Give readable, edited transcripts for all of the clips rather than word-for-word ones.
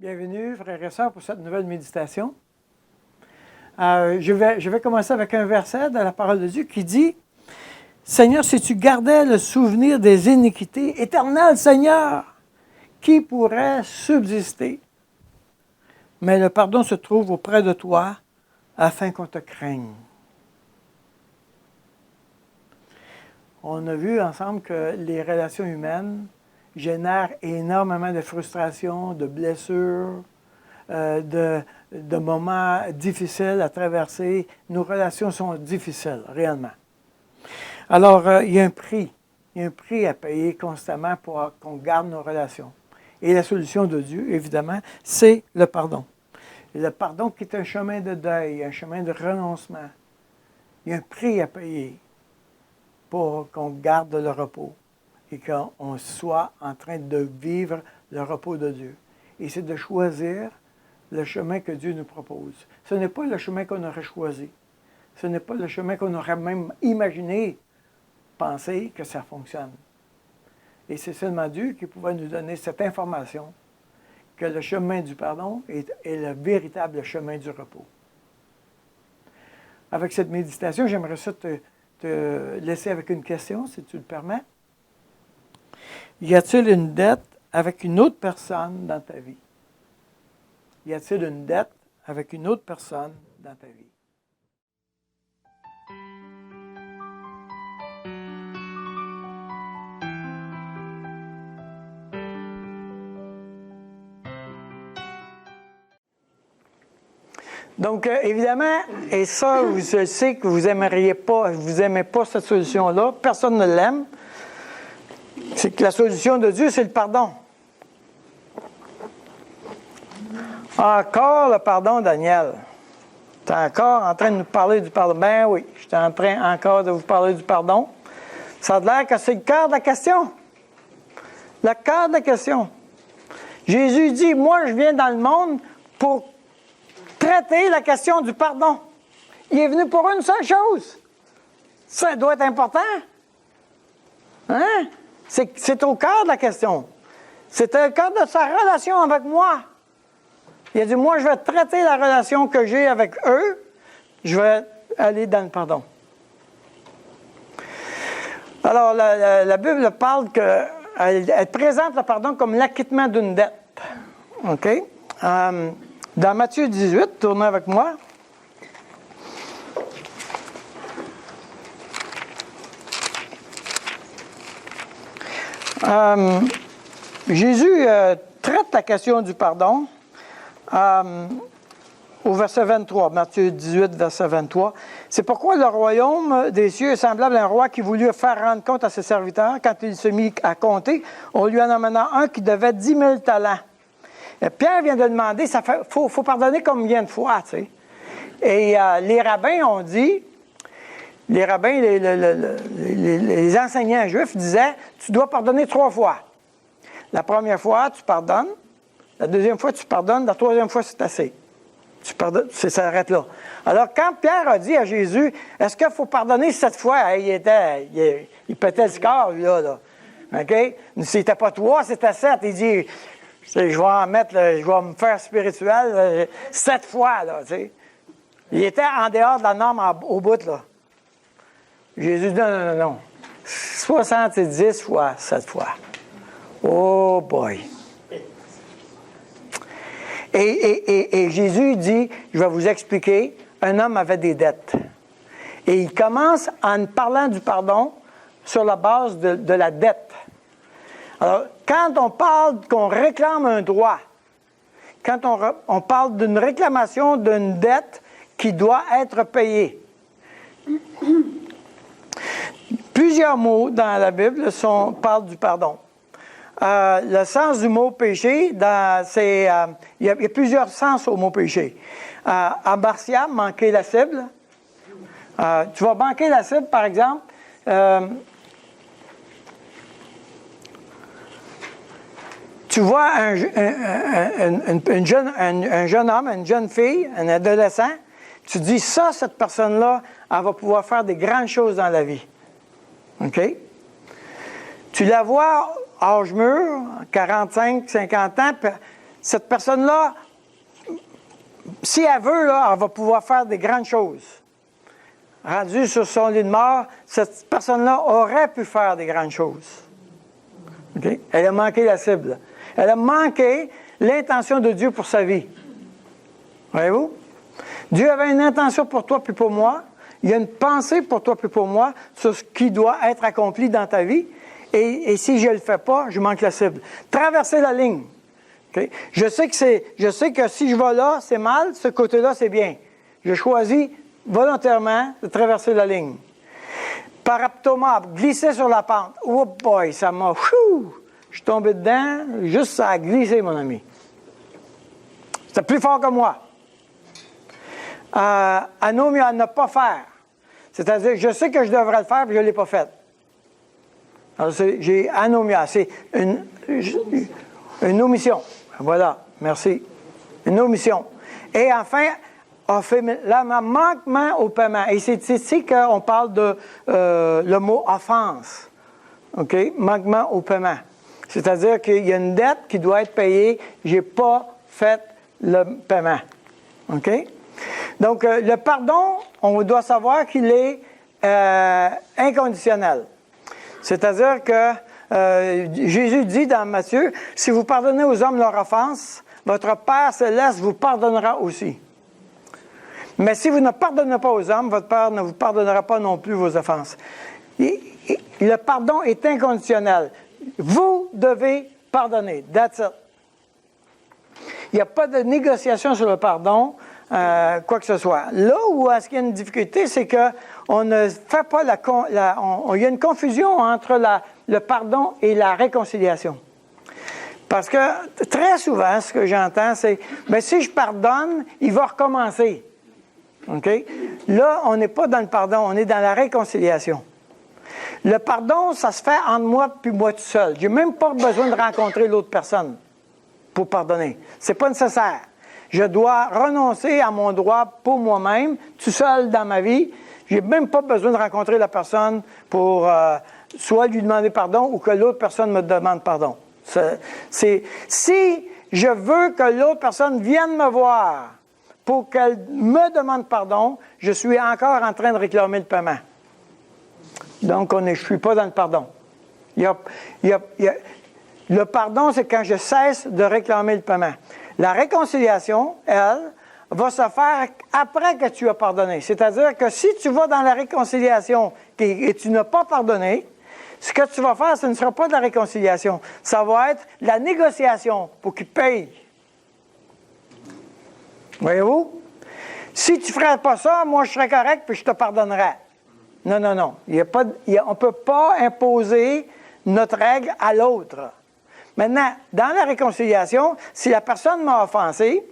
Bienvenue, frères et sœurs, pour cette nouvelle méditation. Je vais commencer avec un verset de la parole de Dieu qui dit « Seigneur, si tu gardais le souvenir des iniquités, éternel Seigneur, qui pourrait subsister? Mais le pardon se trouve auprès de toi, afin qu'on te craigne. » On a vu ensemble que les relations humaines génèrent énormément de frustration, de blessures, de moments difficiles à traverser. Nos relations sont difficiles, réellement. Alors, il y a un prix. Il y a un prix à payer constamment pour qu'on garde nos relations. Et la solution de Dieu, évidemment, c'est le pardon. Et le pardon qui est un chemin de deuil, un chemin de renoncement. Il y a un prix à payer pour qu'on garde le repos et qu'on soit en train de vivre le repos de Dieu. Et c'est de choisir le chemin que Dieu nous propose. Ce n'est pas le chemin qu'on aurait choisi. Ce n'est pas le chemin qu'on aurait même imaginé, penser que ça fonctionne. Et c'est seulement Dieu qui pouvait nous donner cette information que le chemin du pardon est le véritable chemin du repos. Avec cette méditation, j'aimerais ça te laisser avec une question, si tu le permets. Y a-t-il une dette avec une autre personne dans ta vie? Y a-t-il une dette avec une autre personne dans ta vie? Donc, évidemment, et ça, je sais que vous n'aimez pas cette solution-là, personne ne l'aime. C'est que la solution de Dieu, c'est le pardon. Encore le pardon, Daniel. Tu es encore en train de nous parler du pardon. Ben oui, je suis en train encore de vous parler du pardon. Ça a l'air que c'est le cœur de la question. Le cœur de la question. Jésus dit, moi, je viens dans le monde pour traiter la question du pardon. Il est venu pour une seule chose. Ça doit être important. Hein? C'est au cœur de la question. C'est au cœur de sa relation avec moi. Il a dit, moi, je vais traiter la relation que j'ai avec eux. Je vais aller dans le pardon. Alors, la Bible parle elle présente le pardon comme l'acquittement d'une dette. OK? Dans Matthieu 18, tournez avec moi. Jésus traite la question du pardon au verset 23, Matthieu 18, verset 23. C'est pourquoi le royaume des cieux est semblable à un roi qui voulut faire rendre compte à ses serviteurs. Quand il se mit à compter, on lui en amena un qui devait 10 000 talents. Et Pierre vient de demander, faut pardonner combien de fois, tu sais. Et les rabbins ont dit, les rabbins, les enseignants juifs disaient, tu dois pardonner 3 fois. La première fois, tu pardonnes. La deuxième fois, tu pardonnes. La troisième fois, c'est assez. Tu pardonnes, ça s'arrête là. Alors, quand Pierre a dit à Jésus, est-ce qu'il faut pardonner 7 fois? Il pétait le score, lui, là. OK? C'était pas 3, c'était 7. Il dit, je vais me faire spirituel 7 fois, là, tu sais. Il était en dehors de la norme au bout, là. Jésus dit, non. 70 fois 7 fois. Oh boy! Et Jésus dit, je vais vous expliquer, un homme avait des dettes. Et il commence en parlant du pardon sur la base de la dette. Alors, quand on parle qu'on réclame un droit, quand on parle d'une réclamation d'une dette qui doit être payée, plusieurs mots dans la Bible parlent du pardon. Le sens du mot péché, il y a plusieurs sens au mot péché. Amartia, manquer la cible. Tu vas manquer la cible, par exemple. Tu vois un jeune homme, une jeune fille, un adolescent, tu dis ça, cette personne-là, elle va pouvoir faire des grandes choses dans la vie. OK? Tu la vois âge mûr, 45, 50 ans, cette personne-là, si elle veut, là, elle va pouvoir faire des grandes choses. Rendue sur son lit de mort, cette personne-là aurait pu faire des grandes choses. Okay? Elle a manqué la cible. Elle a manqué l'intention de Dieu pour sa vie. Voyez-vous? Dieu avait une intention pour toi puis pour moi. Il y a une pensée pour toi puis pour moi sur ce qui doit être accompli dans ta vie. Et si je ne le fais pas, je manque la cible. Traverser la ligne. Okay? Je sais que si je vais là, c'est mal. Ce côté-là, c'est bien. Je choisis volontairement de traverser la ligne. Paraptoma, glisser sur la pente. Oh boy, ça m'a... Je suis tombé dedans, juste ça a glissé, mon ami. C'était plus fort que moi. Anomia, à ne pas faire. C'est-à-dire, je sais que je devrais le faire, mais je ne l'ai pas fait. Alors, j'ai anomia, c'est une omission. Voilà, merci. Une omission. Et enfin, manquement au paiement. Et c'est ici qu'on parle de le mot offense. OK? Manquement au paiement. C'est-à-dire qu'il y a une dette qui doit être payée. Je n'ai pas fait le paiement. OK? Donc, le pardon, on doit savoir qu'il est inconditionnel. C'est-à-dire que Jésus dit dans Matthieu, « Si vous pardonnez aux hommes leur offense, votre Père céleste vous pardonnera aussi. Mais si vous ne pardonnez pas aux hommes, votre Père ne vous pardonnera pas non plus vos offenses. » Le pardon est inconditionnel. Vous devez pardonner. That's it. Il n'y a pas de négociation sur le pardon, quoi que ce soit. Là où est-ce qu'il y a une difficulté, c'est qu'on ne fait pas il y a une confusion entre le pardon et la réconciliation. Parce que très souvent, ce que j'entends, c'est « si je pardonne, il va recommencer. » OK? Là, on n'est pas dans le pardon, on est dans la réconciliation. Le pardon, ça se fait entre moi et moi tout seul. Je n'ai même pas besoin de rencontrer l'autre personne pour pardonner. Ce n'est pas nécessaire. Je dois renoncer à mon droit pour moi-même, tout seul dans ma vie. Je n'ai même pas besoin de rencontrer la personne pour soit lui demander pardon ou que l'autre personne me demande pardon. Si je veux que l'autre personne vienne me voir pour qu'elle me demande pardon, je suis encore en train de réclamer le paiement. Donc, je ne suis pas dans le pardon. Le pardon, c'est quand je cesse de réclamer le paiement. La réconciliation, elle, va se faire après que tu as pardonné. C'est-à-dire que si tu vas dans la réconciliation et tu n'as pas pardonné, ce que tu vas faire, ce ne sera pas de la réconciliation. Ça va être la négociation pour qu'il paye. Voyez-vous? Si tu ne ferais pas ça, moi, je serais correct puis je te pardonnerais. Non. On ne peut pas imposer notre règle à l'autre. Maintenant, dans la réconciliation, si la personne m'a offensé,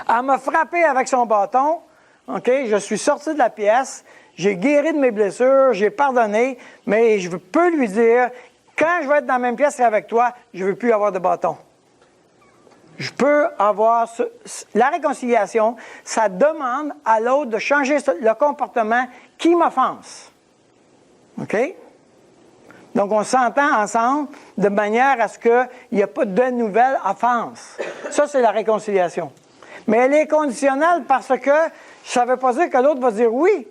elle m'a frappé avec son bâton, OK, je suis sorti de la pièce, j'ai guéri de mes blessures, j'ai pardonné, mais je peux lui dire, quand je vais être dans la même pièce avec toi, je ne veux plus avoir de bâton. Je peux avoir... La réconciliation, ça demande à l'autre de changer le comportement qui m'offense. OK? Donc, on s'entend ensemble de manière à ce qu'il n'y ait pas de nouvelles offenses. Ça, c'est la réconciliation. Mais elle est conditionnelle parce que ça ne veut pas dire que l'autre va dire oui.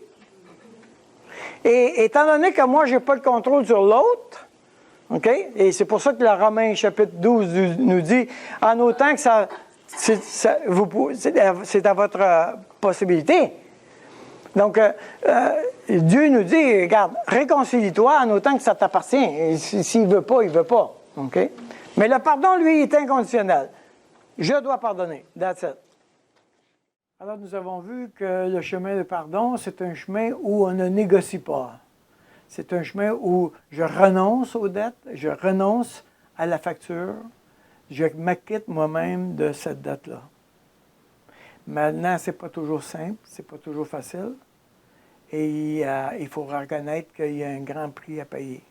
Et étant donné que moi, je n'ai pas le contrôle sur l'autre, OK? Et c'est pour ça que le Romains chapitre 12 nous dit, en autant que c'est à votre possibilité. Donc, Dieu nous dit, regarde, réconcilie-toi en autant que ça t'appartient. Et s'il ne veut pas, il ne veut pas. OK? Mais le pardon, lui, est inconditionnel. Je dois pardonner. That's it. Alors, nous avons vu que le chemin de pardon, c'est un chemin où on ne négocie pas. C'est un chemin où je renonce aux dettes, je renonce à la facture, je m'acquitte moi-même de cette dette-là. Maintenant, ce n'est pas toujours simple, ce n'est pas toujours facile. Et il faut reconnaître qu'il y a un grand prix à payer.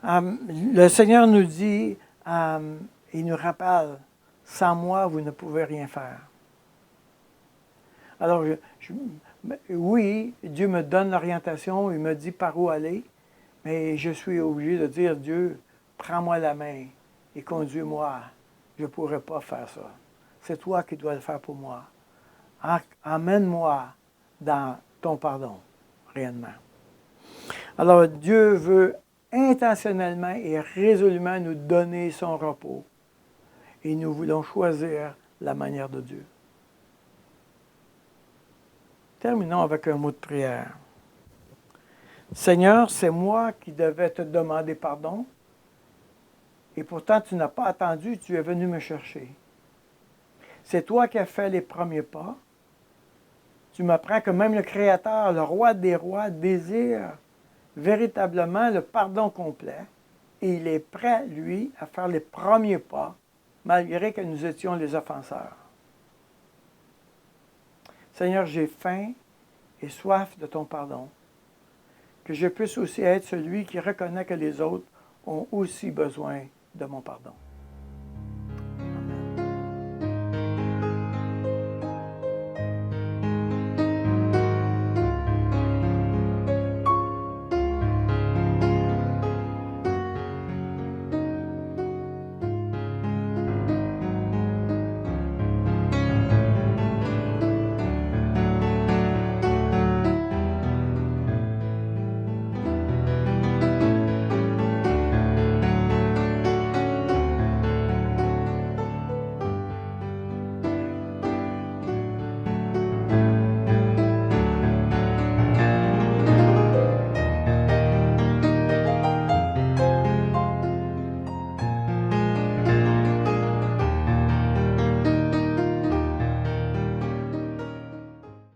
Le Seigneur nous dit, il nous rappelle, sans moi, vous ne pouvez rien faire. Alors, oui, Dieu me donne l'orientation, il me dit par où aller, mais je suis obligé de dire, Dieu, prends-moi la main, et conduis-moi. Je ne pourrais pas faire ça. C'est toi qui dois le faire pour moi. Amène-moi dans ton pardon, réellement. Alors Dieu veut intentionnellement et résolument nous donner son repos. Et nous voulons choisir la manière de Dieu. Terminons avec un mot de prière. Seigneur, c'est moi qui devais te demander pardon. Et pourtant, tu n'as pas attendu, tu es venu me chercher. C'est toi qui as fait les premiers pas. Tu m'apprends que même le Créateur, le Roi des rois, désire véritablement le pardon complet. Et il est prêt, lui, à faire les premiers pas, malgré que nous étions les offenseurs. Seigneur, j'ai faim et soif de ton pardon. Que je puisse aussi être celui qui reconnaît que les autres ont aussi besoin de mon pardon.